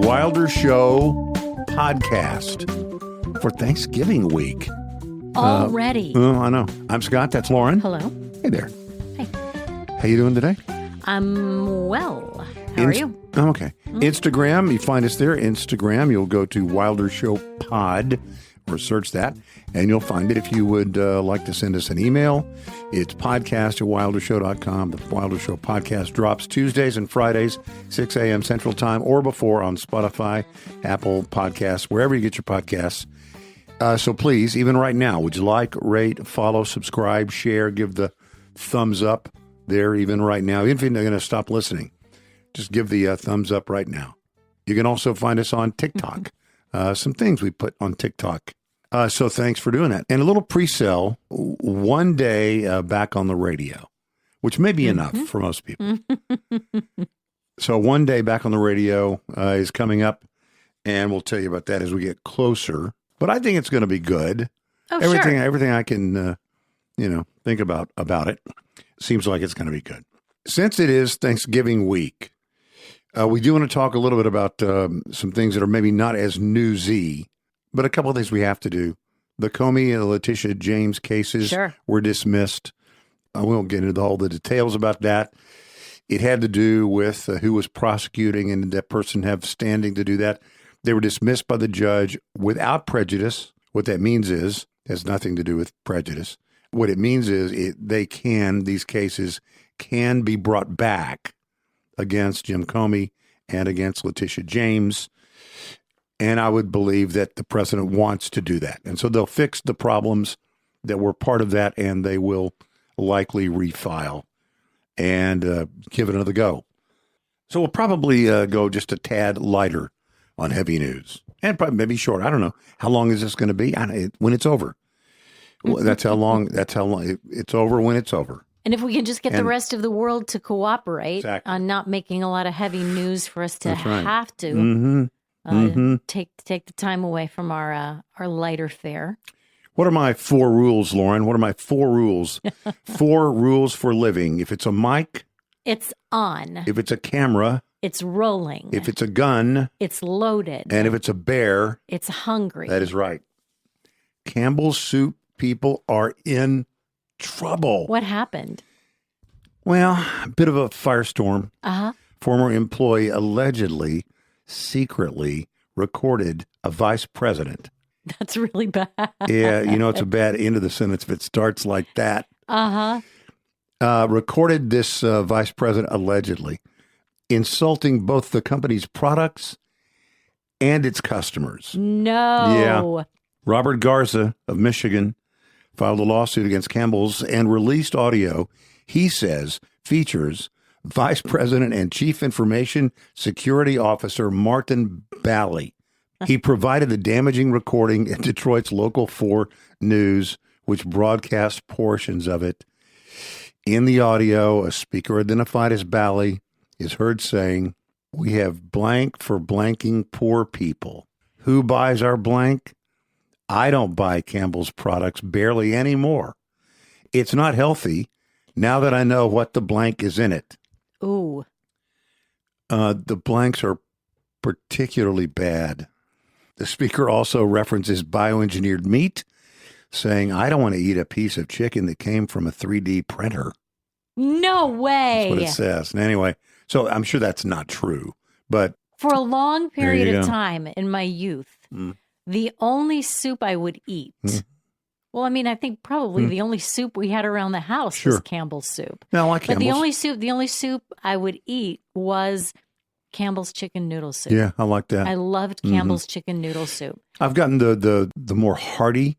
Wilder Show podcast for Thanksgiving week. Already. I know. I'm Scott. That's Lauren. Hello. Hey there. Hey. How you doing today? I'm well. How are you? I'm okay. Instagram, you find us there. Instagram, you'll go to Wilder Show Pod or search that, and you'll find it. If you would like to send us an email, it's podcast@wildershow.com. The Wilder Show podcast drops Tuesdays and Fridays, 6 a.m. Central Time, or before on Spotify, Apple Podcasts, wherever you get your podcasts. So please, even right now, would you like, rate, follow, subscribe, share, give the thumbs up there even right now. Even if you're going to stop listening, just give the thumbs up right now. You can also find us on TikTok. Some things we put on TikTok. So thanks for doing that. And a little pre-sale, one day back on the radio, which may be enough for most people. So one day back on the radio is coming up, and we'll tell you about that as we get closer. But I think it's going to be good. Oh, Everything I can, think about it seems like it's going to be good. Since it is Thanksgiving week, we do want to talk a little bit about some things that are maybe not as newsy, but a couple of things we have to do. The Comey and Letitia James cases were dismissed. We won't get into all the details about that. It had to do with who was prosecuting, and did that person have standing to do that? They were dismissed by the judge without prejudice. What that means is, has nothing to do with prejudice. What it means is these cases can be brought back against Jim Comey and against Letitia James. And I would believe that the president wants to do that. And so they'll fix the problems that were part of that, and they will likely refile and give it another go. So we'll probably go just a tad lighter on heavy news, and probably maybe short. I don't know. How long is this going to be? When it's over. That's how long it's over when it's over. And if we can just get the rest of the world to cooperate on not making a lot of heavy news for us to have to take the time away from our lighter fare. What are my 4 rules, Lauren? What are my 4 rules? 4 rules for living. If it's a mic, it's on. If it's a camera, it's rolling. If it's a gun, it's loaded. And if it's a bear, it's hungry. That is right. Campbell's Soup people are in trouble. What happened? Well, a bit of a firestorm. Uh-huh. Former employee allegedly, secretly recorded a vice president. That's really bad. Yeah, it's a bad end of the sentence if it starts like that. Uh-huh. Recorded this vice president allegedly insulting both the company's products and its customers. No. Yeah. Robert Garza of Michigan filed a lawsuit against Campbell's and released audio he says features Vice President and Chief Information Security Officer Martin Bally. He provided the damaging recording at Detroit's Local 4 News, which broadcast portions of it. In the audio, a speaker identified as Bally is heard saying, "We have blank for blanking poor people. Who buys our blank? I don't buy Campbell's products barely anymore. It's not healthy now that I know what the blank is in it." Ooh. The blanks are particularly bad. The speaker also references bioengineered meat, saying, "I don't want to eat a piece of chicken that came from a 3D printer." No way. That's what it says. And anyway, so I'm sure that's not true, but for a long period of time in my youth, the only soup I would eat, well, I mean, I think probably the only soup we had around the house was Campbell's soup. No, I like Campbell's. But the only soup I would eat was Campbell's chicken noodle soup. Yeah, I like that. I loved Campbell's chicken noodle soup. I've gotten the more hearty,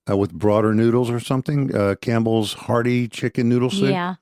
with broader noodles or something. Campbell's hearty chicken noodle soup. Yeah,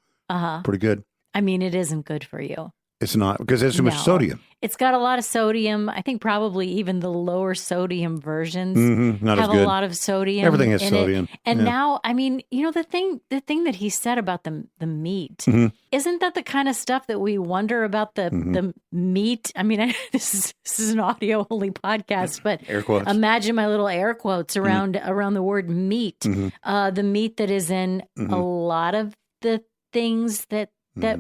pretty good. I mean, it isn't good for you. It's not, because there's too much sodium. It's got a lot of sodium. I think probably even the lower sodium versions not have as good. A lot of sodium. Everything has sodium. And now, I mean, the thing that he said about the meat, isn't that the kind of stuff that we wonder about the meat? I mean, this is an audio only podcast, but air quotes. Imagine my little air quotes around the word meat. The meat that is in a lot of the things that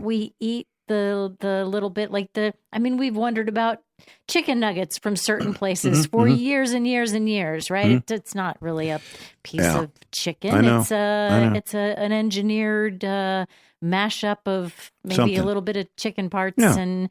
we eat the little bit like we've wondered about chicken nuggets from certain places for years and years and years, right? It's not really a piece of chicken. I know. It's an engineered mashup of maybe Something. a little bit of chicken parts. Yeah. And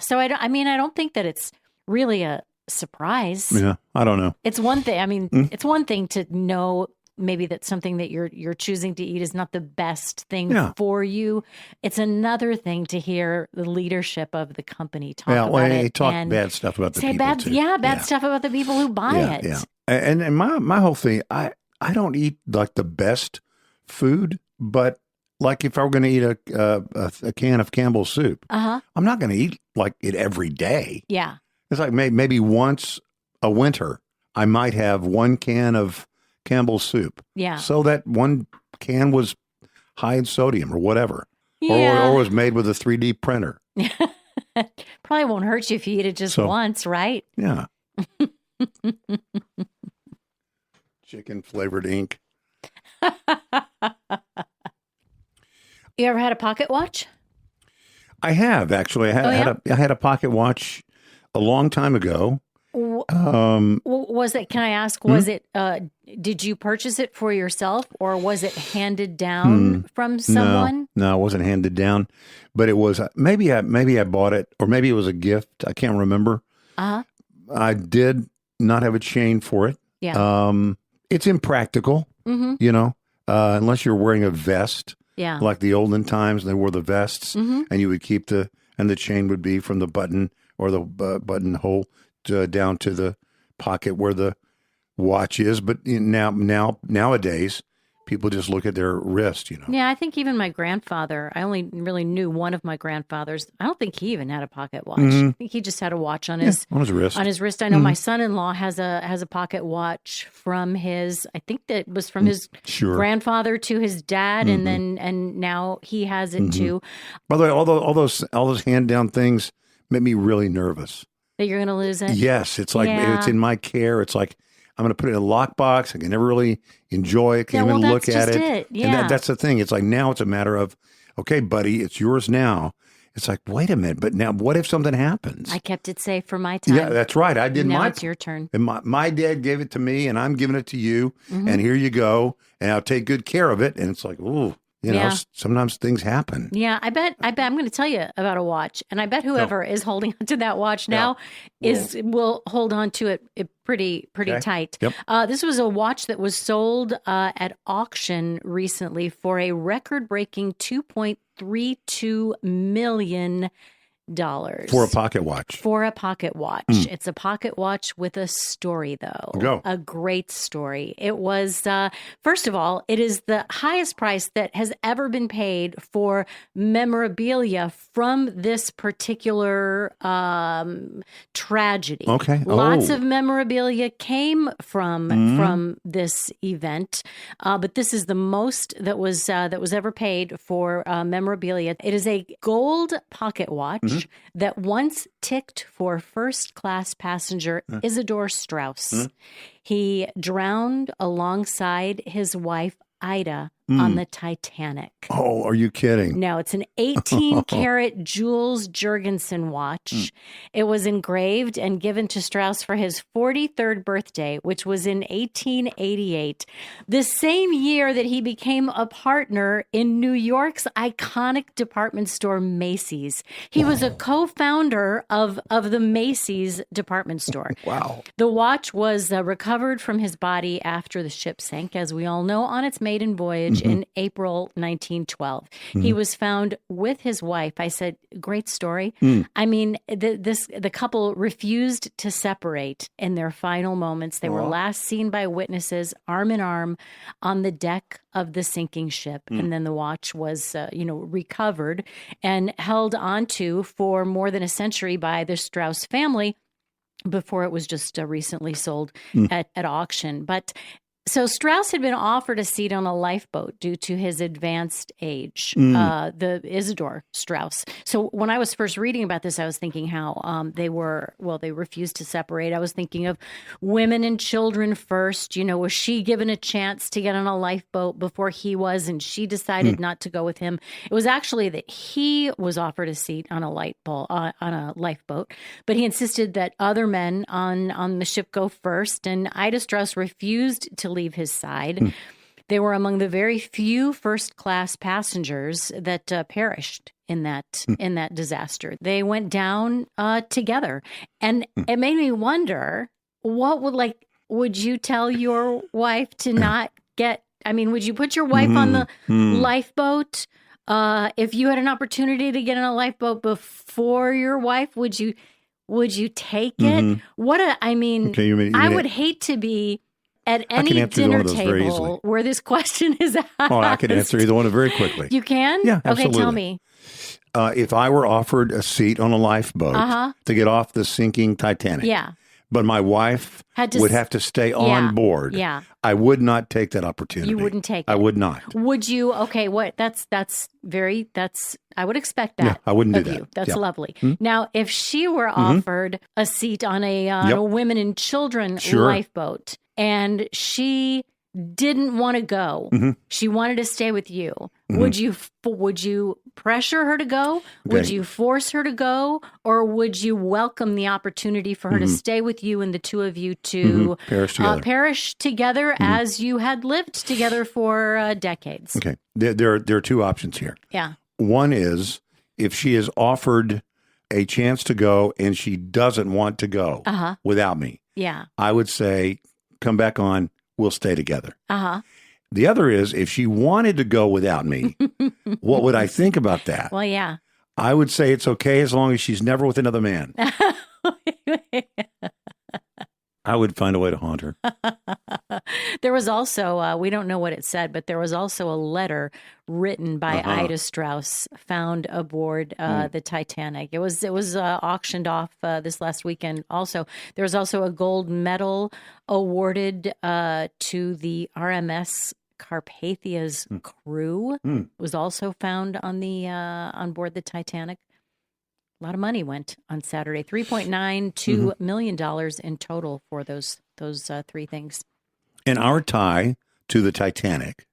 so I don't think that it's really a surprise. Yeah, I don't know. It's one thing. It's one thing to know maybe that something that you're choosing to eat is not the best thing for you. It's another thing to hear the leadership of the company talk about it. Talk and bad stuff about the say people bad, too. bad stuff about the people who buy it. Yeah. And my whole thing, I don't eat like the best food, but like if I were going to eat a can of Campbell's soup, I'm not going to eat like it every day. Yeah. It's like maybe once a winter, I might have one can of Campbell's soup. Yeah. So that one can was high in sodium or whatever. Yeah. Or was made with a 3D printer. Probably won't hurt you if you eat it just once, right? Yeah. Chicken flavored ink. You ever had a pocket watch? I have actually. I had a pocket watch a long time ago. Was it? Can I ask? Was it? Did you purchase it for yourself, or was it handed down from someone? No, it wasn't handed down, but it was. Maybe I bought it, or maybe it was a gift. I can't remember. I did not have a chain for it. Yeah. It's impractical. Unless you're wearing a vest. Yeah. Like the olden times, they wore the vests, and you would keep the chain would be from the button or the buttonhole down to the pocket where the watch is. But nowadays, people just look at their wrist. Yeah, I think even my grandfather. I only really knew one of my grandfathers. I don't think he even had a pocket watch. I think he just had a watch on his wrist. On his wrist. I know my son-in-law has a pocket watch from his. I think that was from his grandfather to his dad, and now he has it too. By the way, all those hand down things make me really nervous. That you're going to lose it? Yes, it's like it's in my care. It's like I'm going to put it in a lockbox. I can never really enjoy it. Can't even look at it. Yeah. And that's the thing. It's like now it's a matter of, okay, buddy, it's yours now. It's like, wait a minute, but now what if something happens? I kept it safe for my time. Yeah, that's right. I did. Now it's your turn. And my dad gave it to me, and I'm giving it to you, and here you go, and I'll take good care of it. And it's like, ooh. Sometimes things happen. Yeah, I bet I'm going to tell you about a watch, and I bet whoever is holding onto that watch now will hold on to it pretty tight. Yep. This was a watch that was sold at auction recently for a record-breaking $2.32 million. For a pocket watch. It's a pocket watch with a story, though. Go. A great story. It was, first of all, it is the highest price that has ever been paid for memorabilia from this particular tragedy. Okay. Lots of memorabilia came from this event, but this is the most that was ever paid for memorabilia. It is a gold pocket watch that once ticked for first-class passenger Isidore Straus. He drowned alongside his wife, Ida, on the Titanic. Oh, are you kidding? No, it's an 18-karat Jules Jurgensen watch. It was engraved and given to Strauss for his 43rd birthday, which was in 1888, the same year that he became a partner in New York's iconic department store Macy's. He was a co-founder of the Macy's department store. Wow. The watch was recovered from his body after the ship sank, as we all know, on its maiden voyage in April 1912. He was found with his wife. I said, great story. I mean, the couple refused to separate in their final moments. They were last seen by witnesses arm in arm on the deck of the sinking ship. And then the watch was, recovered and held onto for more than a century by the Strauss family before it was just recently sold at auction. But So Strauss had been offered a seat on a lifeboat due to his advanced age, the Isidore Strauss. So when I was first reading about this, I was thinking how they refused to separate. I was thinking of women and children first. Was she given a chance to get on a lifeboat before he was, and she decided not to go with him? It was actually that he was offered a seat on a lifeboat, but he insisted that other men on the ship go first, and Ida Strauss refused to leave his side. They were among the very few first-class passengers that perished in that disaster. They went down together, and it made me wonder, would you tell your wife to not get? I mean, would you put your wife on the lifeboat if you had an opportunity to get on a lifeboat before your wife? Would you take it? I would hate to be at any dinner table where this question is asked. Oh, I can answer either one very quickly. You can? Yeah, absolutely. Okay, tell me. If I were offered a seat on a lifeboat to get off the sinking Titanic, but my wife would have to stay on board, I would not take that opportunity. You wouldn't take it? I would not. Would you? Okay, I would expect that. Yeah, I wouldn't do that. You. That's lovely. Now, if she were offered a seat on a women and children lifeboat, and she didn't want to go, she wanted to stay with you, would you pressure her to go? Okay. Would you force her to go? Or would you welcome the opportunity for her to stay with you and the two of you to perish together as you had lived together for decades? Okay. There are two options here. Yeah. One is if she is offered a chance to go and she doesn't want to go without me. Yeah. I would say, come back on, we'll stay together. The other is if she wanted to go without me, what would I think about that? Well, yeah. I would say it's okay as long as she's never with another man. I would find a way to haunt her. There was also, we don't know what it said, but there was also a letter written by Ida Strauss found aboard the Titanic. It was auctioned off this last weekend. Also, there was also a gold medal awarded to the RMS Carpathia's crew. Was also found on board the Titanic. A lot of money went on Saturday. $3.92 million in total for those three things. And our tie to the Titanic,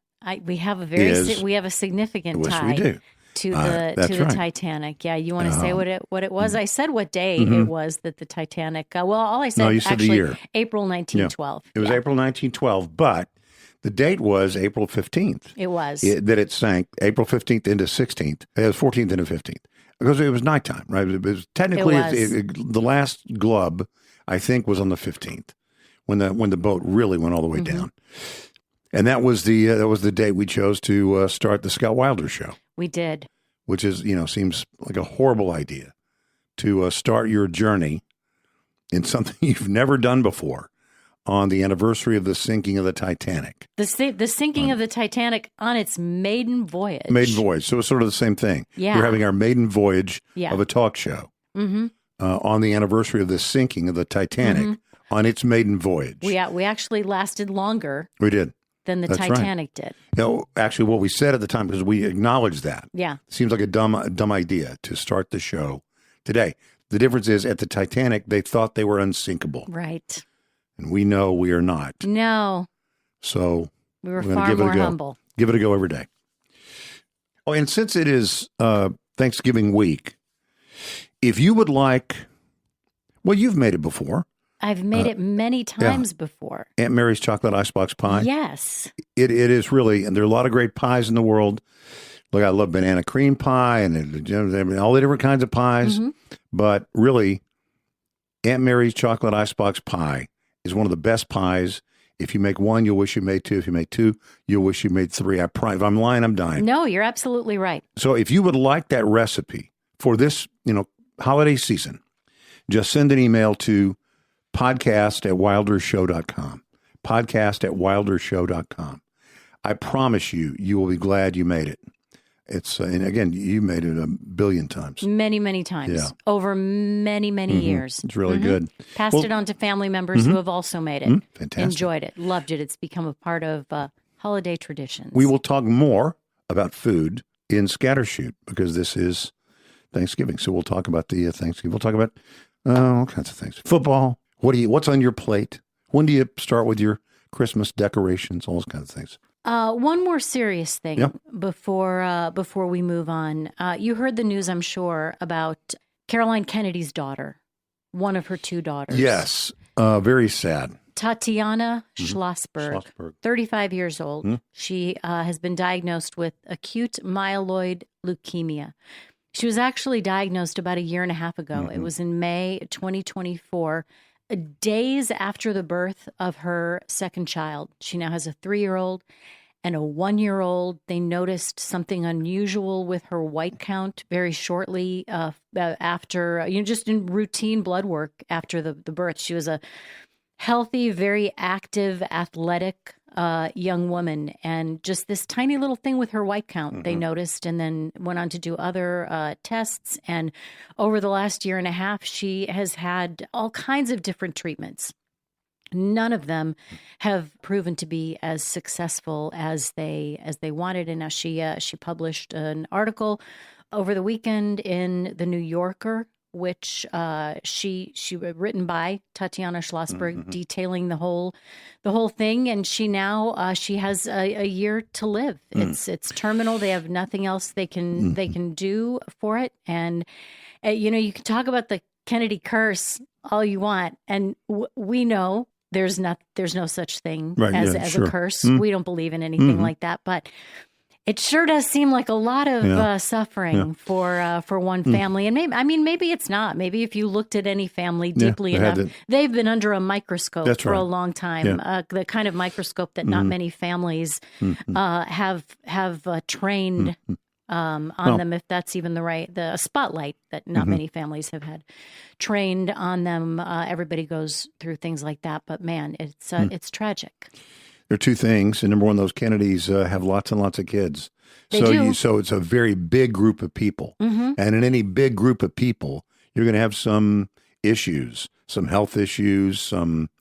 we have a significant tie to the Titanic. Yeah, you want to say what it was? I said what day it was that the Titanic. All I said. No, you said the year. April 1912. Yeah. It was April 1912, but the date was April 15th. It was that it sank. April 15th into 16th. It was 14th into 15th. Because it was nighttime, right? It was technically the last glub, I think, was on the 15th when the boat really went all the way down, and that was the date we chose to start the Scott Wilder show. We did, which is seems like a horrible idea to start your journey in something you've never done before on the anniversary of the sinking of the Titanic. The sinking of the Titanic on its maiden voyage. So it's sort of the same thing. Yeah. We're having our maiden voyage of a talk show on the anniversary of the sinking of the Titanic on its maiden voyage. We actually lasted longer. We did. Than the Titanic did. Actually, what we said at the time, because we acknowledged that. Yeah. Seems like a dumb idea to start the show today. The difference is at the Titanic, they thought they were unsinkable. Right. And we know we are not. No. So we were far more humble. Give it a go every day. Oh, and since it is Thanksgiving week, if you would like, you've made it before. I've made it many times before. Aunt Mary's chocolate icebox pie. Yes. It is really, and there are a lot of great pies in the world. Look, I love banana cream pie and all the different kinds of pies. But really, Aunt Mary's chocolate icebox pie is one of the best pies. If you make one, you'll wish you made two. If you make two, you'll wish you made three. If I'm lying, I'm dying. No, you're absolutely right. So if you would like that recipe for this, holiday season, just send an email to podcast@wildershow.com. Podcast@wildershow.com. I promise you will be glad you made it. It's and again, you made it a billion times. Many, many times. Yeah. Over many, many years. It's really good. Passed it on to family members who have also made it. Fantastic. Enjoyed it. Loved it. It's become a part of holiday traditions. We will talk more about food in Scattershoot because this is Thanksgiving. So we'll talk about the Thanksgiving. We'll talk about all kinds of things. Football. What's on your plate? When do you start with your Christmas decorations? All those kinds of things. One more serious thing Yep. before we move on. You heard the news, I'm sure, about Caroline Kennedy's daughter, one of her two daughters. Yes. Very sad. Tatiana Schlossberg, 35 years old. She has been diagnosed with acute myeloid leukemia. She was actually diagnosed about a year and a half ago. It was in May 2024, days after the birth of her second child. She now has a 3-year-old and a 1-year-old. They noticed something unusual with her white count very shortly after, just in routine blood work after the birth. She was a healthy, very active, athletic young woman. And just this tiny little thing with her white count, they noticed, and then went on to do other tests. And over the last year and a half, she has had all kinds of different treatments. None of them have proven to be as successful as they wanted. And now she published an article over the weekend in The New Yorker, which she written by Tatiana Schlossberg, detailing the whole thing. And she now she has a year to live. It's terminal. They have nothing else they can do for it. And you can talk about the Kennedy curse all you want, and we know there's no such thing as a curse. We don't believe in anything like that, but it sure does seem like a lot of suffering for one family. And maybe it's not. Maybe if you looked at any family deeply enough, they've been under a microscope for a long time. The kind of microscope that not many families have trained on them, if that's even the spotlight that not many families have had trained on them. Everybody goes through things like that, but man, it's tragic. There are two things. And number one, those Kennedys have lots and lots of kids. They do. So it's a very big group of people. And in any big group of people, you're going to have some issues, some health issues, some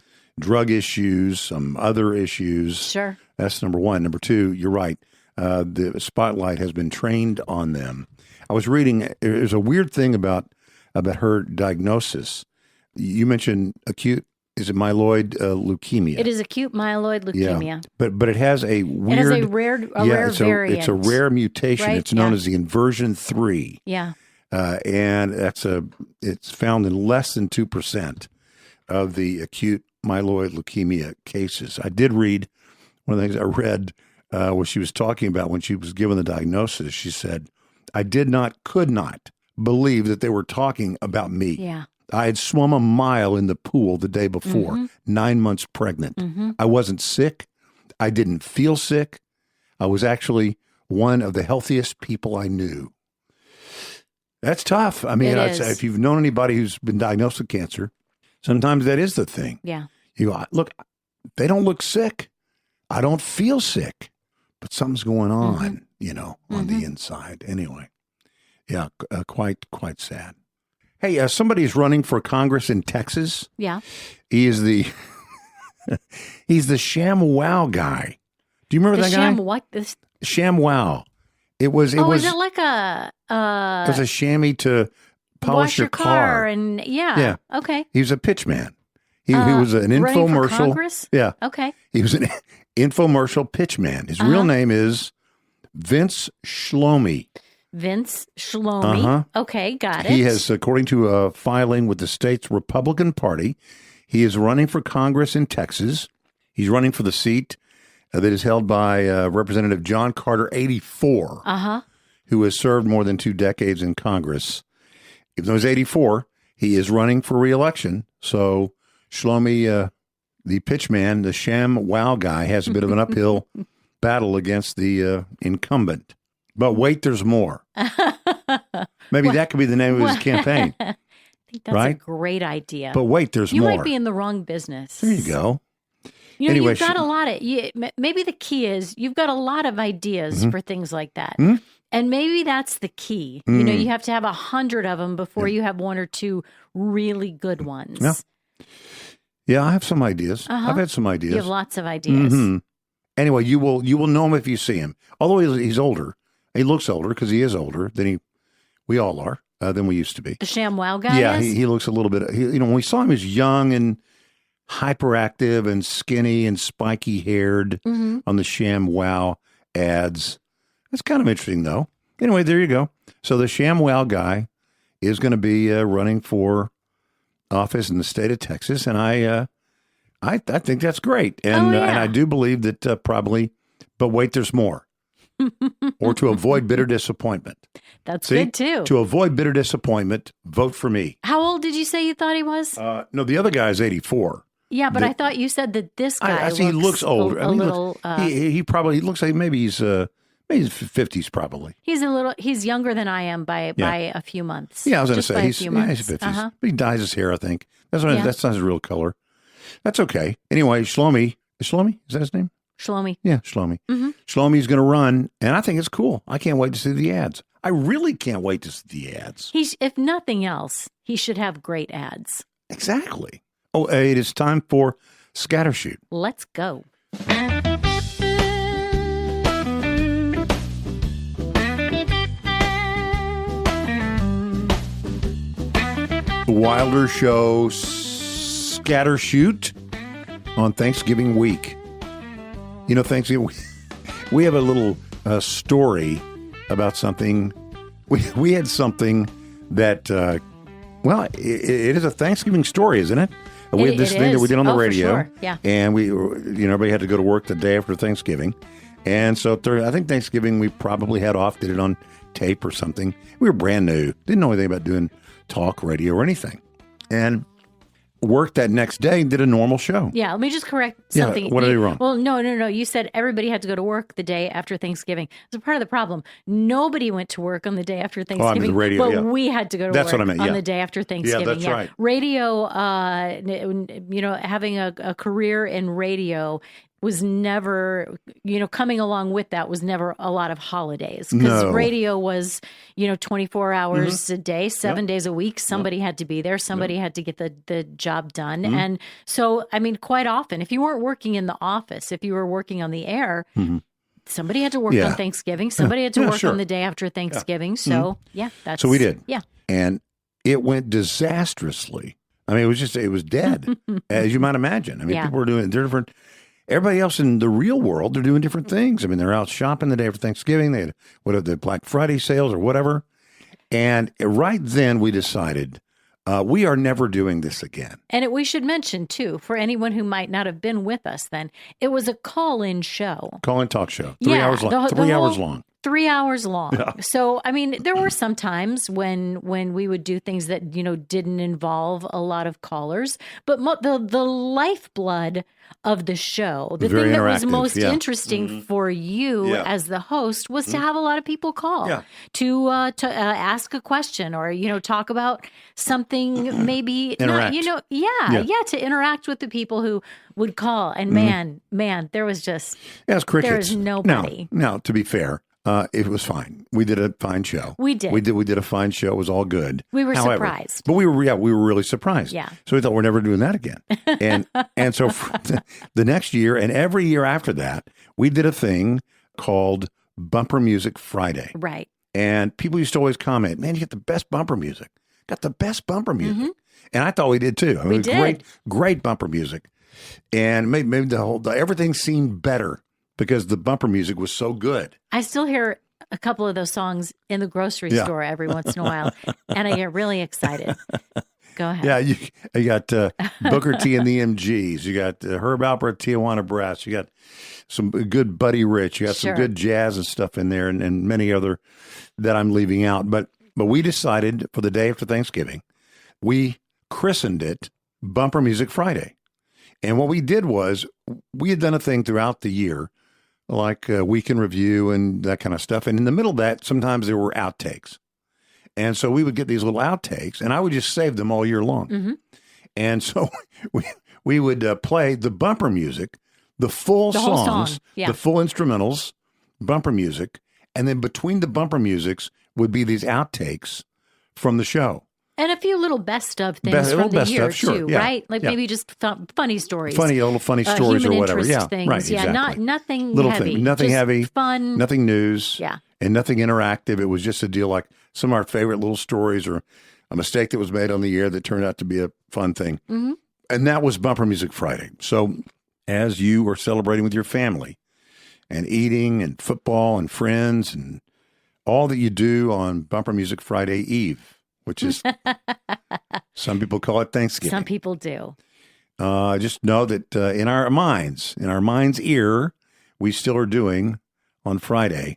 drug issues, some other issues. Sure. That's number one. Number two, you're right. The spotlight has been trained on them. I was reading, there's a weird thing about her diagnosis. You mentioned acute. Is it myeloid leukemia? It is acute myeloid leukemia. Yeah. But it has a weird... It has a rare variant. It's a rare mutation. Right? It's known as the inversion 3. Yeah. And it's found in less than 2% of the acute myeloid leukemia cases. I did read, one of the things I read what she was talking about when she was given the diagnosis. She said, I could not believe that they were talking about me. Yeah. I had swum a mile in the pool the day before, 9 months pregnant. I wasn't sick. I didn't feel sick. I was actually one of the healthiest people I knew. That's tough. I mean, if you've known anybody who's been diagnosed with cancer, sometimes that is the thing. Yeah. You go, look, they don't look sick. I don't feel sick, but something's going on, on the inside. Anyway, yeah, quite sad. Hey, somebody's running for Congress in Texas. Yeah. He is he's the Sham Wow guy. Do you remember that guy? Sham what? Sham Wow. It was is it like a it was a chamois to polish your car. And yeah. Okay. He was a pitch man. He was an running infomercial. For Congress? Yeah. Okay. He was an infomercial pitch man. His real name is Vince Shlomi. Vince Shlomi. Okay, got it. He has, according to a filing with the state's Republican Party, he is running for Congress in Texas. He's running for the seat that is held by Representative John Carter, 84, who has served more than 2 decades in Congress. Even though he's 84, he is running for re-election. So Shlomi, the pitchman, the Sham Wow guy, has a bit of an uphill battle against the incumbent. But wait, there's more. Maybe that could be the name of his campaign. I think that's a great idea. But wait, there's more. You might be in the wrong business. There you go. Anyway, you've got a lot of, maybe the key is you've got a lot of ideas for things like that. And maybe that's the key. You know, you have to have 100 of them before you have one or two really good ones. Yeah. Yeah, I have some ideas. I've had some ideas. You have lots of ideas. Anyway, you will know him if you see him. Although he's older, he looks older because he is older than we all are than we used to be. The Sham Wow guy. Yeah, is? he looks a little bit. When we saw him, he was young and hyperactive and skinny and spiky haired on the Sham Wow ads. That's kind of interesting, though. Anyway, there you go. So the Sham Wow guy is going to be running for office in the state of Texas, and I think that's great, and and I do believe that probably. But wait, there's more. Or to avoid bitter disappointment. That's good too. To avoid bitter disappointment, vote for me. How old did you say you thought he was? No, the other guy is 84. Yeah, but I thought you said that this guy. He looks older. A little. He probably looks like maybe he's 50s probably. He's younger than I am by a few months. Yeah, I was going to say he's 50s. But he dyes his hair, I think. That's not his real color. That's okay. Anyway, Shlomi. Is that his name? Shlomi. Yeah, Shlomi. Shlomi's going to run, and I think it's cool. I can't wait to see the ads. I really can't wait to see the ads. If nothing else, he should have great ads. Exactly. Oh, it is time for Scattershoot. Let's go. The Wilder Show Scattershoot on Thanksgiving week. You know, Thanksgiving, we have a little story about something. We had something that, it is a Thanksgiving story, isn't it? We had this thing that we did on the radio. For sure. Yeah. And everybody had to go to work the day after Thanksgiving. And so I think Thanksgiving we probably had off, did it on tape or something. We were brand new. Didn't know anything about doing talk radio or anything. And worked that next day and did a normal show. Yeah, let me just correct something. Yeah, what did I do wrong? Well, no. You said everybody had to go to work the day after Thanksgiving. It's a part of the problem. Nobody went to work on the day after Thanksgiving. The radio, but we had to go to that's work what I meant, on the day after Thanksgiving. Yeah, that's right. Radio, having a career in radio was never, coming along with that was never a lot of holidays because radio was, 24 hours a day, 7 days a week. Somebody had to be there. Somebody had to get the job done. And so, quite often, if you weren't working in the office, if you were working on the air, somebody had to work on Thanksgiving. Somebody had to work on the day after Thanksgiving. So, that's. So we did. Yeah. And it went disastrously. It was dead, as you might imagine. People were doing different. Everybody else in the real world, they're doing different things. They're out shopping the day after Thanksgiving. They had the Black Friday sales or whatever. And right then we decided we are never doing this again. And we should mention, too, for anyone who might not have been with us then, it was a call-in show. Call-in talk show. 3 hours long. 3 hours long. 3 hours long. Yeah. So, there were some times when we would do things that, didn't involve a lot of callers. But the lifeblood of the show, the Very thing that was interactive, most interesting for you as the host was to have a lot of people call to ask a question or, talk about something maybe interact. To interact with the people who would call. And man, there was just it's crickets. There's nobody. Now, to be fair, it was fine. We did a fine show. We did. We did a fine show. It was all good. We were surprised. But we were really surprised. Yeah. So we thought we're never doing that again. And so the next year and every year after that, we did a thing called Bumper Music Friday. Right. And people used to always comment, "Man, you get the best bumper music. Got the best bumper music." And I thought we did too. We did. Great bumper music. And maybe everything seemed better because the bumper music was so good. I still hear a couple of those songs in the grocery store every once in a while, and I get really excited. Go ahead. Yeah, you got Booker T and the MGs. You got Herb Alpert, Tijuana Brass. You got some good Buddy Rich. You got some good jazz and stuff in there, and many other that I'm leaving out. But we decided for the day after Thanksgiving, we christened it Bumper Music Friday. And what we did was we had done a thing throughout the year, like a week in review and that kind of stuff. And in the middle of that, sometimes there were outtakes. And so we would get these little outtakes, and I would just save them all year long. And so we would play the bumper music, the full songs, the full instrumentals, bumper music, And then between the bumper musics would be these outtakes from the show. And a few little best of things from the year, sure, too, right? Like maybe just funny stories. Little funny stories or whatever. Yeah, things. right, Yeah, exactly. nothing little heavy. Thing, nothing just heavy. Fun. Nothing news. Yeah. And nothing interactive. It was just a deal like some of our favorite little stories or a mistake that was made on the air that turned out to be a fun thing. Mm-hmm. And that was Bumper Music Friday. So as you were celebrating with your family and eating and football and friends and all that you do on Bumper Music Friday Eve, which is, some people call it Thanksgiving. Some people do. Just know that in our mind's ear, we still are doing on Friday,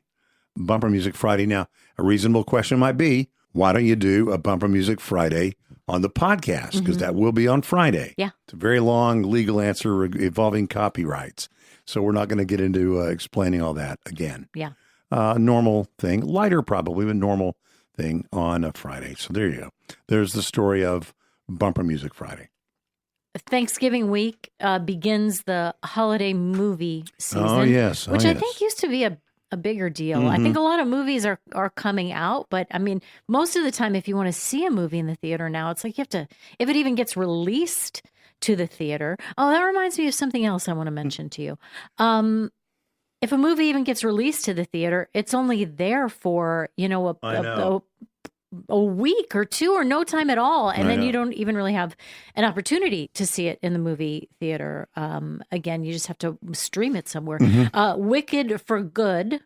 Bumper Music Friday. Now, a reasonable question might be, why don't you do a Bumper Music Friday on the podcast? Because that will be on Friday. Yeah. It's a very long legal answer involving copyrights. So we're not going to get into explaining all that again. Yeah. Normal thing, lighter probably, but normal thing on a Friday. So there you go. There's the story of Bumper Music Friday. Thanksgiving week begins the holiday movie season. Oh, yes. Which I think used to be a bigger deal. I think a lot of movies are coming out, but I mean, most of the time, if you want to see a movie in the theater now, it's like you have to, if it even gets released to the theater. Oh, that reminds me of something else I want to mention to you. If a movie even gets released to the theater, it's only there for, a week or two or no time at all. And then you don't even really have an opportunity to see it in the movie theater. Again, you just have to stream it somewhere. Wicked for Good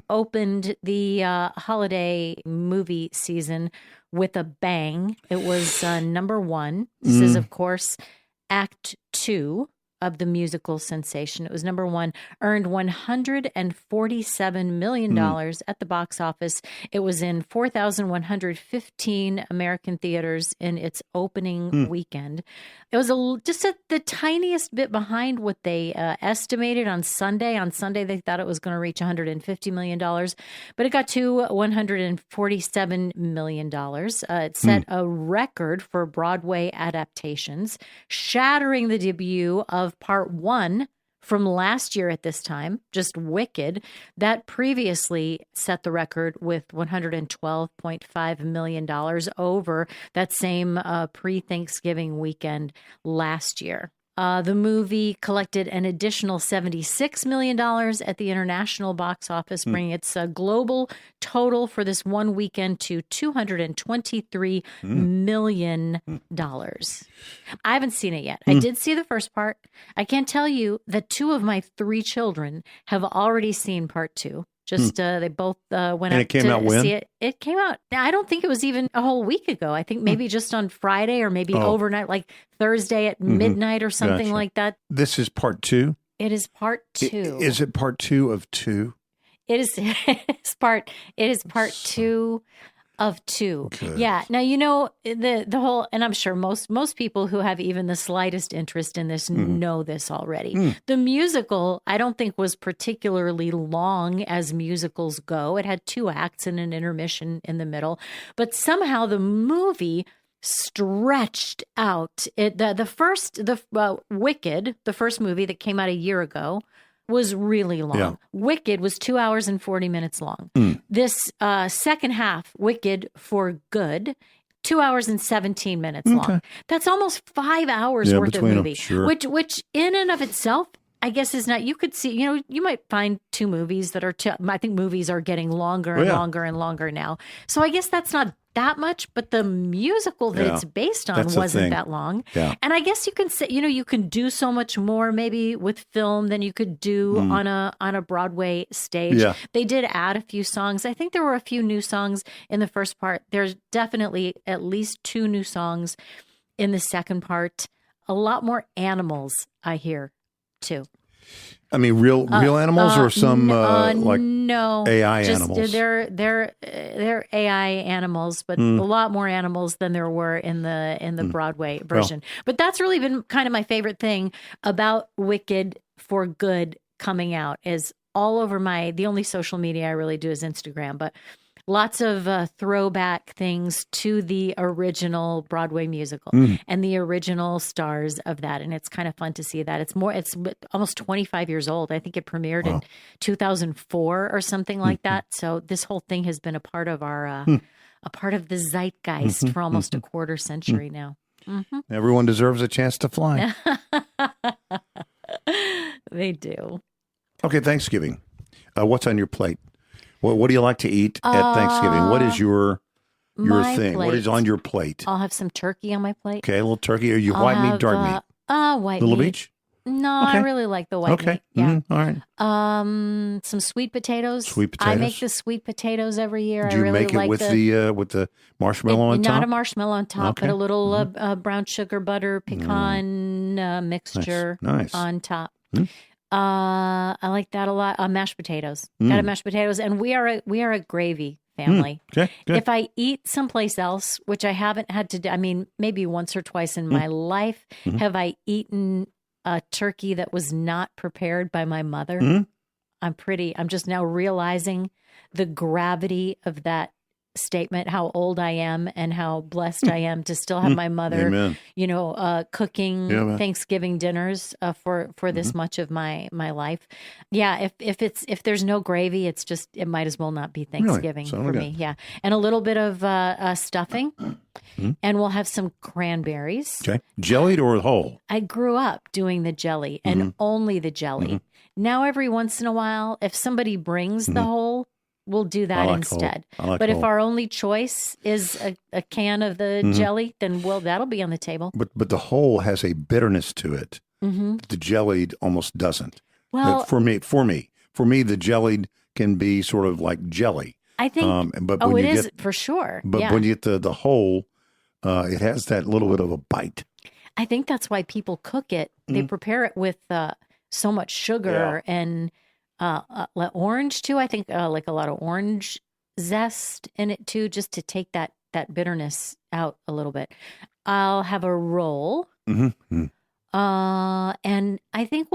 opened the holiday movie season with a bang. It was number one. This is, of course, Act 2 of the musical sensation. It was number one, earned $147 million at the box office. It was in 4,115 American theaters in its opening weekend. It was just the tiniest bit behind what they estimated on Sunday. On Sunday, they thought it was going to reach $150 million, but it got to $147 million. It set a record for Broadway adaptations, shattering the debut of part one from last year at this time, just Wicked, that previously set the record with $112.5 million over that same pre-Thanksgiving weekend last year. The movie collected an additional $76 million at the international box office, bringing its global total for this one weekend to $223 million. I haven't seen it yet. I did see the first part. I can tell you that 2 of my 3 children have already seen part 2. Just they both went out to see it. It came out. I don't think it was even a whole week ago. I think maybe just on Friday or maybe overnight, like Thursday at midnight or something like that. This is part 2? It is part 2. Is it part 2 of 2? It is part 2 of 2. Good. Yeah. Now, the whole, and I'm sure most people who have even the slightest interest in this know this already. The musical, I don't think, was particularly long as musicals go. It had 2 acts and an intermission in the middle, but somehow the movie stretched out. Wicked, the first movie that came out a year ago, was really long. Yeah. Wicked was 2 hours and 40 minutes long. This second half, Wicked for Good, 2 hours and 17 minutes long. That's almost 5 hours worth of movie, which in and of itself, I guess is not, you could see, you might find 2 movies that are, I think movies are getting longer and longer and longer now. So I guess that's not that much, but the musical that it's based on wasn't that long. Yeah. And I guess you can say, you can do so much more maybe with film than you could do on a Broadway stage. Yeah. They did add a few songs. I think there were a few new songs in the first part. There's definitely at least 2 new songs in the second part. A lot more animals, I hear, too. I mean, real animals or some like no AI animals? They're AI animals, but a lot more animals than there were in the Broadway version. Well, but that's really been kind of my favorite thing about Wicked for Good coming out is all over the only social media I really do is Instagram, but lots of throwback things to the original Broadway musical and the original stars of that. And it's kind of fun to see that. It's almost 25 years old. I think it premiered in 2004 or something like that. So this whole thing has been a part of our, a part of the zeitgeist for almost a quarter century now. Everyone deserves a chance to fly. They do. Okay, Thanksgiving. What's on your plate? What do you like to eat at Thanksgiving? What is your thing? Plate. What is on your plate? I'll have some turkey on my plate. Okay, a little turkey. Are you white meat, dark meat? White Little meat. Beach? No, Okay. I really like the white meat. Yeah. All right. Some sweet potatoes. Sweet potatoes. I make the sweet potatoes every year. Do you I really make it like with the marshmallow on top? Not a marshmallow on top, Okay. but a little brown sugar butter pecan mixture Nice. on top. I like that a lot. Mashed potatoes. Got to mashed potatoes, and we are a gravy family. Okay, good. If I eat someplace else, which I haven't had to do, I mean, maybe once or twice in my life, have I eaten a turkey that was not prepared by my mother. I'm just now realizing the gravity of that statement, how old I am and how blessed I am to still have my mother, Amen. cooking Thanksgiving dinners for this much of my life. Yeah. If there's no gravy, it might as well not be Thanksgiving for me. Yeah. And a little bit of stuffing and we'll have some cranberries. Okay. Jellied or whole? I grew up doing the jelly and only the jelly. Now, every once in a while, if somebody brings the whole, we'll do that instead. But if our only choice is a can of the jelly, then that'll be on the table. But the whole has a bitterness to it. The jellied almost doesn't. Well, for me, the jellied can be sort of like jelly. I think. But it when is for sure. But when you get the whole, it has that little bit of a bite. I think that's why people cook it. They prepare it with so much sugar and orange too. I think like a lot of orange zest in it too, just to take that bitterness out a little bit. I'll have a roll, and I think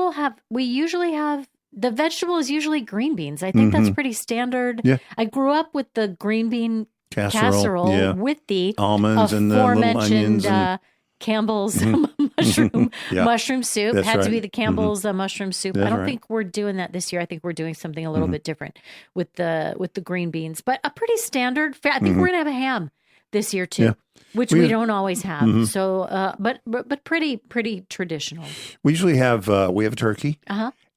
we usually have the vegetable is usually green beans. I think that's pretty standard. Yeah. I grew up with the green bean casserole with the almonds and the little onions and Campbell's mushroom soup. That's had to right. be the Campbell's mushroom soup. That's I don't right. think we're doing that this year. I think we're doing something a little bit different with the green beans, but a pretty standard. I think we're gonna have a ham this year too, which we don't always have. So, but pretty traditional. We usually have we have turkey.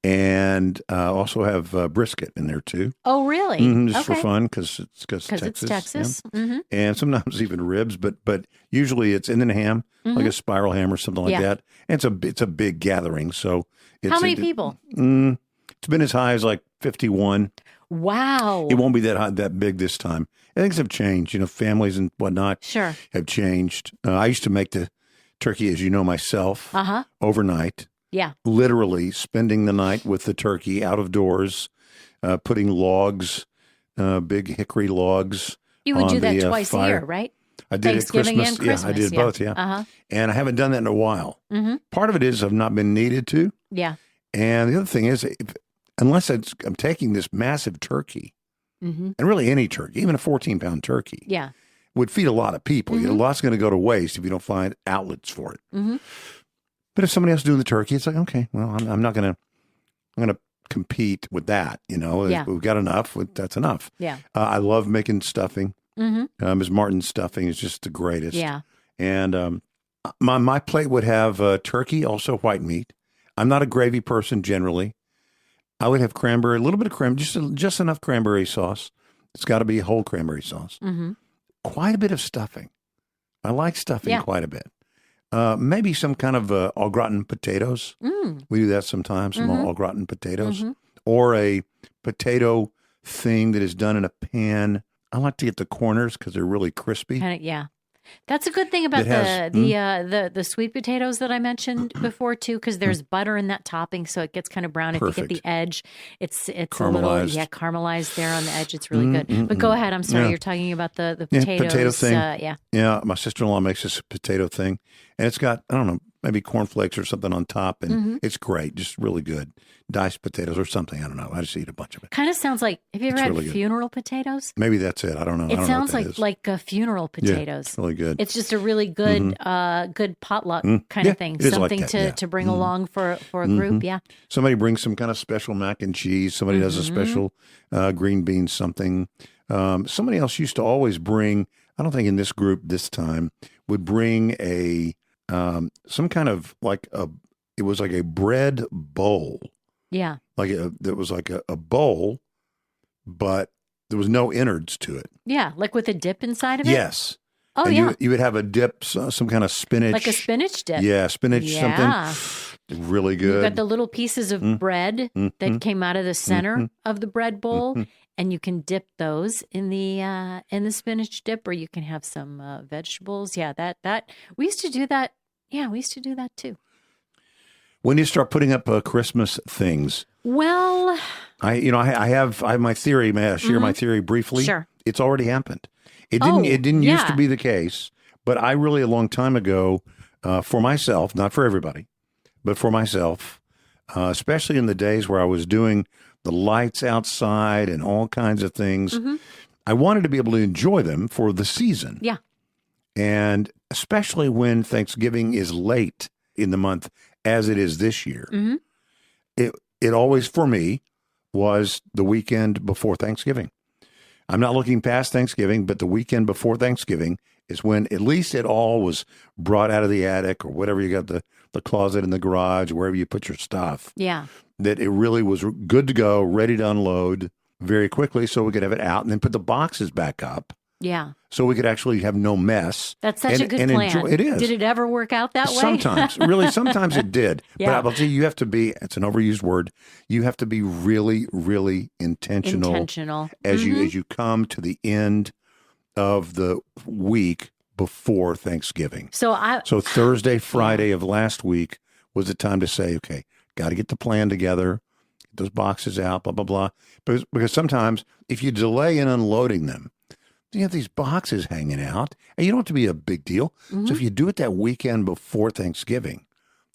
And also have brisket in there too. Oh, really? Just for fun because it's Texas. Yeah. And sometimes even ribs, but usually it's in the ham, like a spiral ham or something like that. And it's a big gathering. So how many people? It's been as high as like 51. Wow. It won't be that big this time. Things have changed. Families and whatnot have changed. I used to make the turkey, as you know, myself overnight. Yeah. Literally spending the night with the turkey out of doors, putting logs, big hickory logs. You would do that twice fire. a year, right? I did it Christmas. And Christmas. Yeah, I did both. Yeah. And I haven't done that in a while. Part of it is I've not been needed to. Yeah. And the other thing is, unless I'm taking this massive turkey, and really any turkey, even a 14-pound turkey, would feed a lot of people. A lot's going to go to waste if you don't find outlets for it. But if somebody else is doing the turkey, it's like, okay, well, I'm going to compete with that. We've got enough. That's enough. Yeah. I love making stuffing. Ms. Martin's stuffing is just the greatest. Yeah. And my plate would have turkey, also white meat. I'm not a gravy person generally. I would have cranberry, a little bit of cranberry, just enough cranberry sauce. It's got to be whole cranberry sauce. Quite a bit of stuffing. I like stuffing quite a bit. Maybe some kind of au gratin potatoes. We do that sometimes, some au gratin potatoes. Or a potato thing that is done in a pan. I like to get the corners because they're really crispy. That's a good thing about the sweet potatoes that I mentioned before too, because there's butter in that topping, so it gets kind of brown. Perfect. If you get the edge, it's caramelized. A little caramelized there on the edge. It's really good. But go ahead. I'm sorry. You're talking about the potatoes. Potato thing. Yeah. My sister-in-law makes this potato thing, and it's got, I don't know, maybe cornflakes or something on top, and it's great. Just really good. Diced potatoes or something. I don't know. I just eat a bunch of it. Kind of sounds like, have you ever It's had really good. funeral potatoes? Maybe that's it. I don't know. I It don't sounds know what that is. like funeral potatoes. Yeah, it's really good. It's just a really good good potluck kind Yeah, of thing. it is like Something that, to bring along for a group. Yeah. Somebody brings some kind of special mac and cheese. Somebody does a special green bean something. Somebody else used to always bring, I don't think in this group this time, would bring a some kind of it was like a bread bowl. Yeah. There was like a bowl, but there was no innards to it. Yeah. Like with a dip inside of it? Yes. Oh, and yeah. You would have a dip, some kind of spinach. Like a spinach dip. Yeah, spinach Yeah. something. Really good. You got the little pieces of bread that came out of the center of the bread bowl, and you can dip those in the spinach dip, or you can have some vegetables. Yeah, that we used to do that. Yeah, we used to do that too. When do you start putting up Christmas things? Well, I have my theory. May I share my theory briefly? Sure. It's already happened. It didn't used to be the case, but I really a long time ago, for myself, not for everybody, but for myself, especially in the days where I was doing the lights outside and all kinds of things, I wanted to be able to enjoy them for the season. Yeah. And especially when Thanksgiving is late in the month, as it is this year, it always, for me, was the weekend before Thanksgiving. I'm not looking past Thanksgiving, but the weekend before Thanksgiving is when at least it all was brought out of the attic or whatever you got, the closet in the garage, wherever you put your stuff. Yeah. That it really was good to go, ready to unload very quickly so we could have it out and then put the boxes back up. Yeah. So we could actually have no mess. That's such a good plan. It is. Did it ever work out that way? Sometimes. Really, sometimes it did. Yeah. But I'll tell you, you have to be, it's an overused word, you have to be really, really intentional. As you come to the end of the week before Thanksgiving. So Thursday, Friday of last week was the time to say, okay, got to get the plan together, get those boxes out, blah, blah, blah. Because sometimes if you delay in unloading them, you have these boxes hanging out, and you don't have to be a big deal. So if you do it that weekend before Thanksgiving,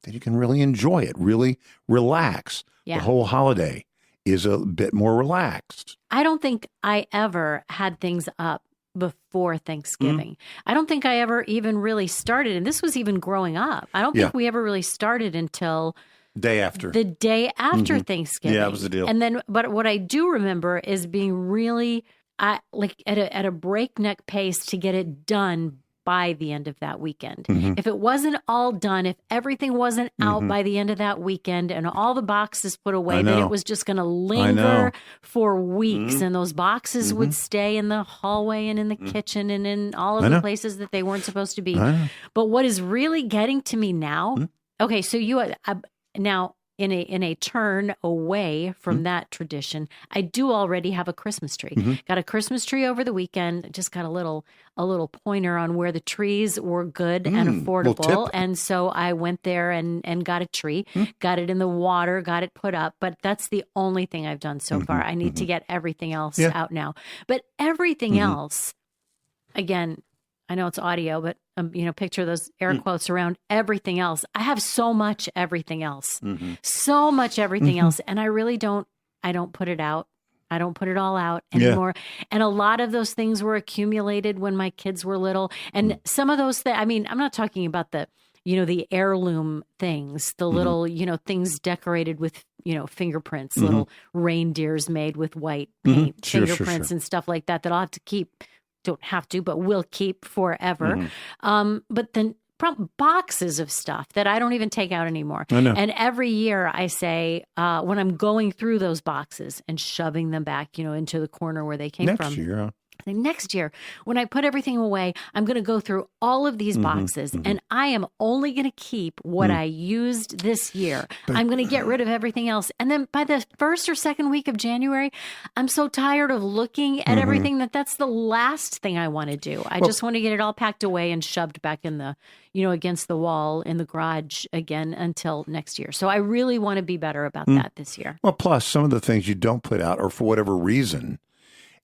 then you can really enjoy it, really relax. Yeah. The whole holiday is a bit more relaxed. I don't think I ever had things up before Thanksgiving. I don't think I ever even really started, and this was even growing up. I don't think we ever really started until Day after. the day after Thanksgiving. Yeah, that was the deal. And then, but what I do remember is being really at a breakneck pace to get it done by the end of that weekend. If it wasn't all done, if everything wasn't out by the end of that weekend and all the boxes put away, then it was just going to linger for weeks. And those boxes would stay in the hallway and in the kitchen and in all of the places that they weren't supposed to be. But what is really getting to me now, okay, so now in a turn away from that tradition, I do already have a Christmas tree. Got a Christmas tree over the weekend. Just got a little pointer on where the trees were good and affordable, and so I went there and got a tree, got it in the water, got it put up. But that's the only thing I've done so far. I need to get everything else out now. But everything else, again, I know it's audio, but picture those air quotes around everything else. I have so much everything else, so much everything else. And I really don't put it out. I don't put it all out anymore. And a lot of those things were accumulated when my kids were little. And some of those things, I mean, I'm not talking about the heirloom things, the little, things decorated with, fingerprints, little reindeers made with white paint, fingerprints and stuff like that I'll have to keep. Don't have to, but will keep forever. But then boxes of stuff that I don't even take out anymore. I know. And every year I say, when I'm going through those boxes and shoving them back, into the corner where they came from. Next year, when I put everything away, I'm going to go through all of these boxes and I am only going to keep what I used this year. I'm going to get rid of everything else. And then by the first or second week of January, I'm so tired of looking at everything that's the last thing I want to do. I just want to get it all packed away and shoved back in the, against the wall in the garage again until next year. So I really want to be better about that this year. Well, plus some of the things you don't put out or for whatever reason,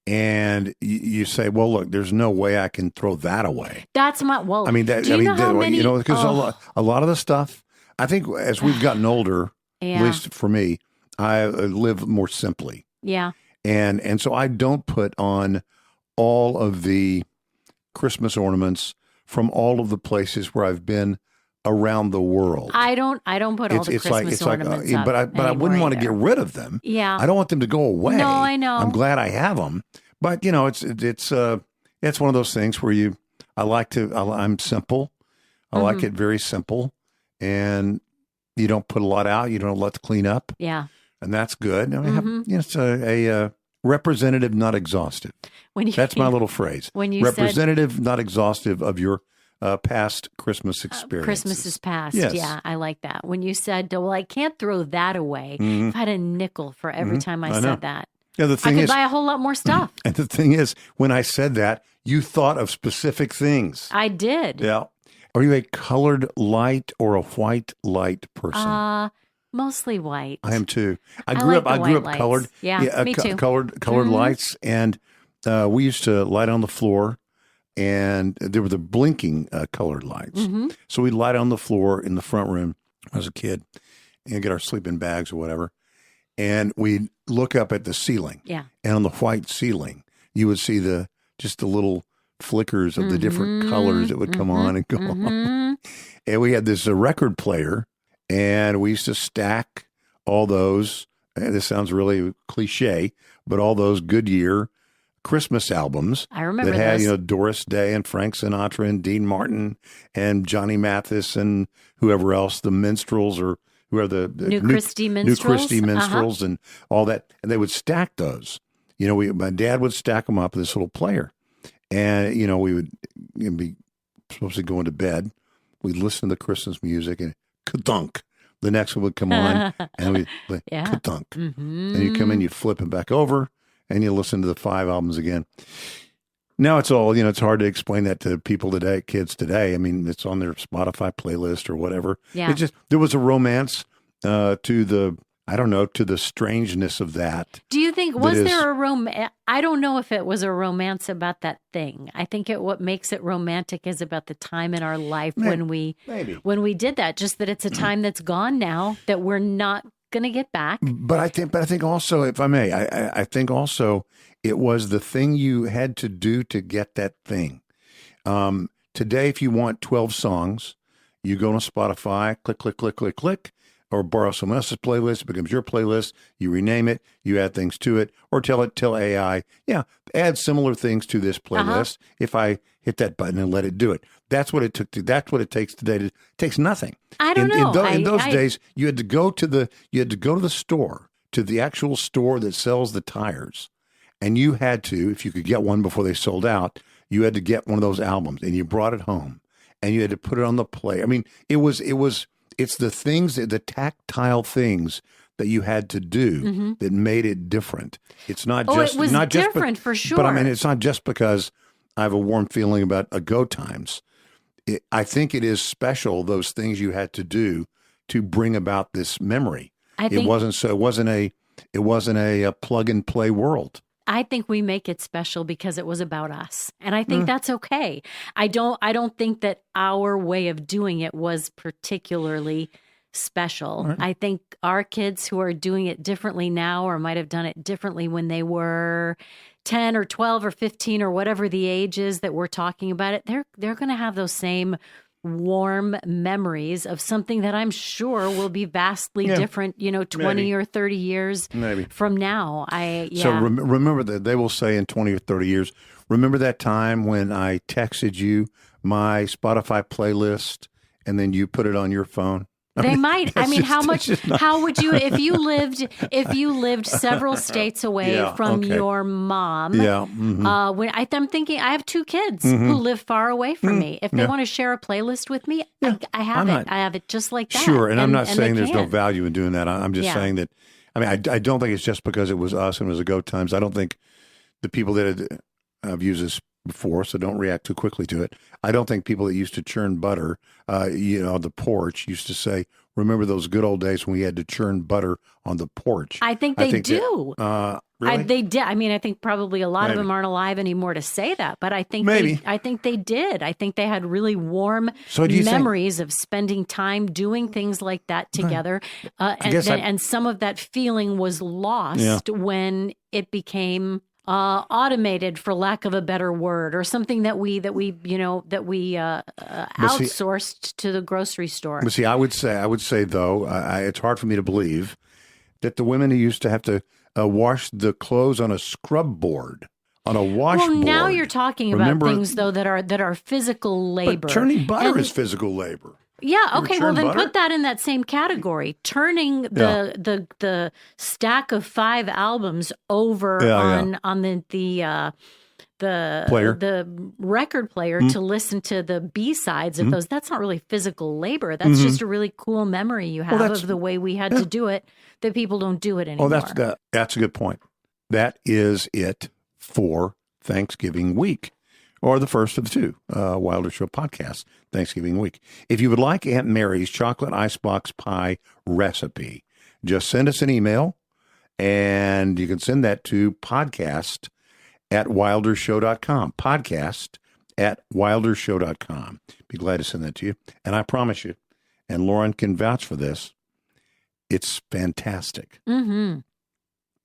and you say, well, look, there's no way I can throw that away. That's my, well, I mean, that, do you know how many, because a lot of the stuff, I think as we've gotten older, yeah. at least for me, I live more simply. Yeah. And so I don't put on all of the Christmas ornaments from all of the places where I've been around the world. I don't put all the Christmas ornaments up but I wouldn't want to get rid of them. Yeah. I don't want them to go away. No, I know. I'm glad I have them. But, it's one of those things where I'm simple. I like it very simple. And you don't put a lot out. You don't let it clean up. Yeah. And that's good. I mean, it's a representative, not exhaustive. That's my little phrase. When you representative, not exhaustive of your past Christmas experience. Christmas is past. Yes. Yeah, I like that. When you said, well, I can't throw that away. If I had a nickel for every time I said that, yeah, the thing I could buy a whole lot more stuff. And the thing is, when I said that, you thought of specific things. I did. Yeah. Are you a colored light or a white light person? Mostly white. I am too. I grew up lights. colored. Yeah, me too. Colored lights, and we used to light on the floor, and there were the blinking colored lights. So we'd light on the floor in the front room as a kid, and get our sleeping bags or whatever, and we'd look up at the ceiling. Yeah. And on the white ceiling, you would see just the little flickers of the different colors that would come on and go on. And we had this record player. And we used to stack all those, and this sounds really cliche, but all those Goodyear Christmas albums. I remember that had, those. Doris Day and Frank Sinatra and Dean Martin and Johnny Mathis and whoever else, the minstrels or whoever the New Christie minstrels and all that. And they would stack those. My dad would stack them up with this little player. And, we would be supposed to go into bed. We'd listen to the Christmas music and ka-dunk. The next one would come on, and we'd play ka-dunk. And you come in, you flip it back over, and you listen to the 5 albums again. Now it's all, it's hard to explain that to people today, kids today. I mean, it's on their Spotify playlist or whatever. Yeah. There was a romance to the strangeness of that. Do you think, there a romance? I don't know if it was a romance about that thing. I think what makes it romantic is about the time in our life when we did that, just that it's a time that's gone now that we're not going to get back. But I think also, if I may, I think also it was the thing you had to do to get that thing. Today, if you want 12 songs, you go on Spotify, click, click, click, click, click. Or borrow someone else's playlist, it becomes your playlist, you rename it, you add things to it, or tell AI, add similar things to this playlist if I hit that button and let it do it. That's what it takes today. It takes nothing. I don't know. In those days, you had to go to the store, to the actual store that sells the tires. And you had to, if you could get one before they sold out, you had to get one of those albums and you brought it home and you had to put it on the play. I mean, it's the things, the tactile things that you had to do that made it different. It's not just... it was not different just, for sure. But I mean, it's not just because I have a warm feeling about Go Times. I think it is special, those things you had to do to bring about this memory. It wasn't a plug and play world. I think we make it special because it was about us. And I think that's okay. I don't think that our way of doing it was particularly special. Right. I think our kids who are doing it differently now or might have done it differently when they were 10 or 12 or 15 or whatever the age is that we're talking about it, they're going to have those same warm memories of something that I'm sure will be vastly different, 20 or 30 years from now. So remember that they will say in 20 or 30 years, remember that time when I texted you my Spotify playlist and then you put it on your phone? They might. I mean, how would you, if you lived several states away from your mom? Yeah. When I'm thinking, I have 2 kids who live far away from me. If they want to share a playlist with me, I have it. I have it just like that. Sure. And I'm not saying there's no value in doing that. I'm just saying that, I don't think it's just because it was us and it was a Go Times. I don't think the people that have used this before, so don't react too quickly to it. I don't think people that used to churn butter, on the porch used to say, remember those good old days when we had to churn butter on the porch. I think they do. Really? They did. I mean, I think probably a lot of them aren't alive anymore to say that, but I think I think they did. I think they had really warm memories of spending time doing things like that together, and some of that feeling was lost when it became automated, for lack of a better word, or something that we outsourced to the grocery store. But see, I would say though, it's hard for me to believe that the women who used to have to wash the clothes on a scrub board, on a washboard. Well, now you're talking about things though that are physical labor. But churning butter is physical labor. Yeah. Okay. Well, then put that in that same category. Turning the stack of 5 albums over on the record player to listen to the B-sides of those. That's not really physical labor. That's just a really cool memory you have of the way we had to do it. That people don't do it anymore. Oh, that's a good point. That is it for Thanksgiving week. Or the first of the 2 Wilder Show podcasts, Thanksgiving week. If you would like Aunt Mary's chocolate icebox pie recipe, just send us an email, and you can send that to podcast@wildershow.com. Podcast@wildershow.com. Be glad to send that to you. And I promise you, and Lauren can vouch for this, it's fantastic. Mm-hmm.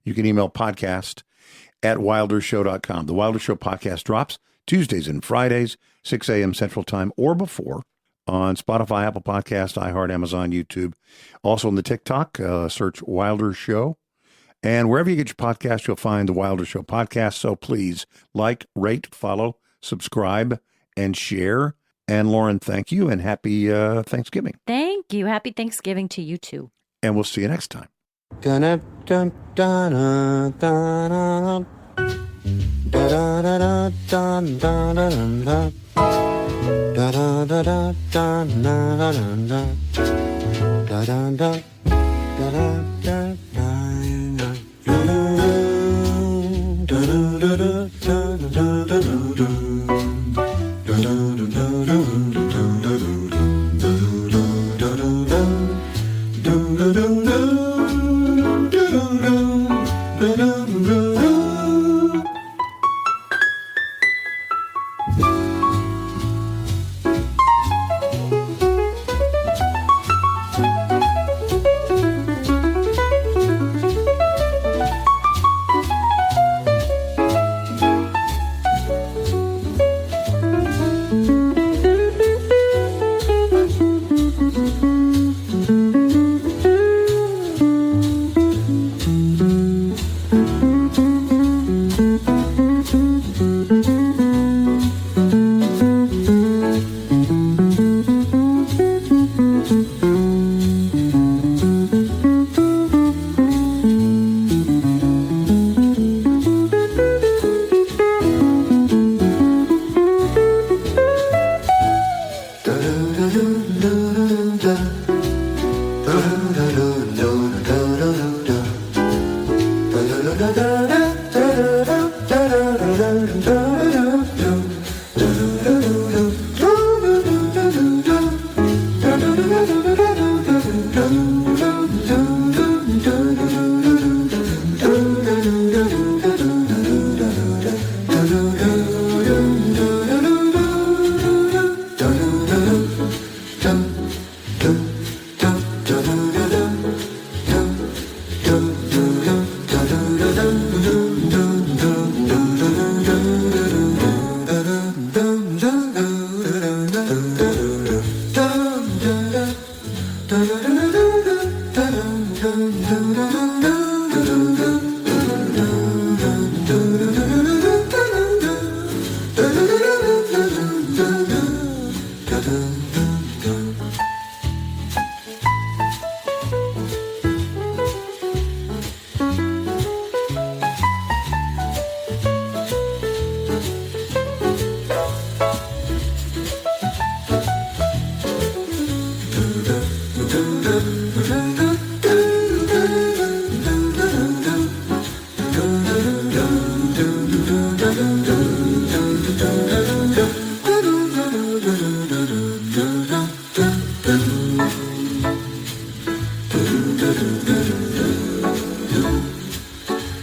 You can email podcast@wildershow.com. The Wilder Show podcast drops Tuesdays and Fridays, 6 a.m. Central Time or before, on Spotify, Apple Podcast, iHeart, Amazon, YouTube. Also on the TikTok, search Wilder Show. And wherever you get your podcast, you'll find the Wilder Show podcast. So please like, rate, follow, subscribe, and share. And Lauren, thank you, and happy Thanksgiving. Thank you. Happy Thanksgiving to you too. And we'll see you next time. Da da da da da da da da da da da da da da da da da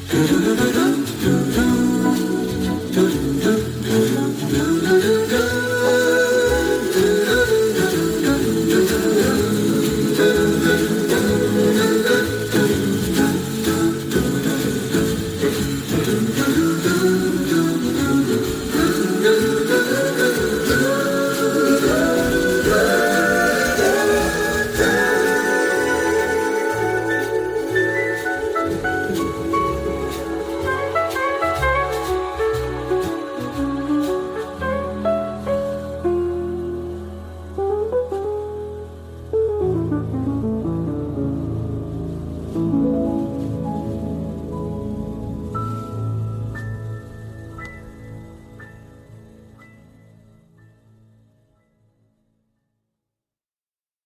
Do-do-do-do-do.